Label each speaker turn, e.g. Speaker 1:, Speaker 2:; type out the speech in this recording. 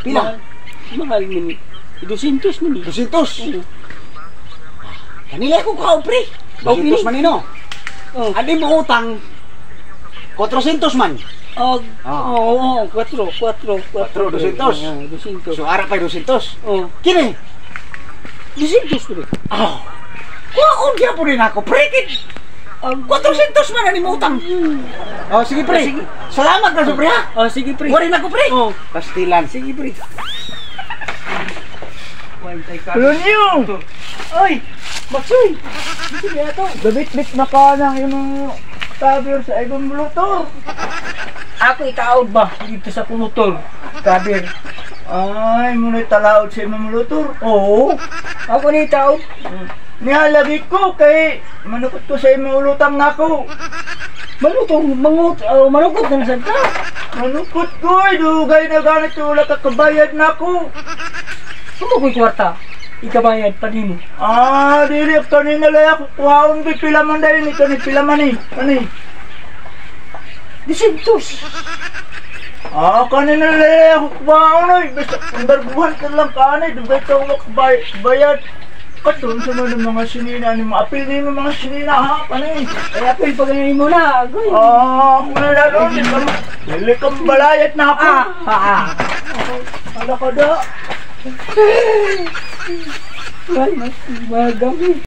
Speaker 1: Pila?
Speaker 2: Mahal min. 200 min.
Speaker 1: 200. Kanila ko kao pre. 200 man nino.
Speaker 2: Oh.
Speaker 1: Adi mo utang 400 man.
Speaker 2: Oh, 4,
Speaker 1: 200. So ara pa 200.
Speaker 2: Oh.
Speaker 1: Kini.
Speaker 2: 200 pre.
Speaker 1: Oh. Kuha dia po rin ako pre. 400 man ani mo utang. Oh sige pre.
Speaker 2: Sige.
Speaker 1: Salamat na sobre ha.
Speaker 2: Oh, sige pre.
Speaker 1: Wari na ko pre.
Speaker 2: Oh.
Speaker 1: Pastilan.
Speaker 2: Sige pre.
Speaker 3: Kulunyo!
Speaker 2: Oy! Matsoy! Sige ato.
Speaker 3: Gabit-bit na ka ng imong tabir sa ibang motor.
Speaker 2: Ako itaod ba dito sa motor?
Speaker 3: Tabir. Ay, muna talaod sa imong motor.
Speaker 2: Oo. Ako ni itaod.
Speaker 3: Nihalagi ko kay manukot ko sa imong ulutang nako.
Speaker 2: Manukot na sa ta.
Speaker 3: Manukot ko, dugay na ganit wala ka kabayad nako.
Speaker 2: Ano ko'y kwarta? Ikabayad pa din mo.
Speaker 3: Dili ka ni nalaya ko kuhaon bi pila man dahil ni kani pila man ni. Kani.
Speaker 2: 200.
Speaker 3: Kani nalaya ko kuhaon ay basta barbuhan ka lang kani dugay ka wala bayad. Katun sa mga sinina ni maapil ni mga sinina ha kani.
Speaker 2: Ay apil pa ganyan mo na. Agoy.
Speaker 3: Kuna na ron dili ka balayad na ako.
Speaker 2: Ala ka da. Ay, mas magami.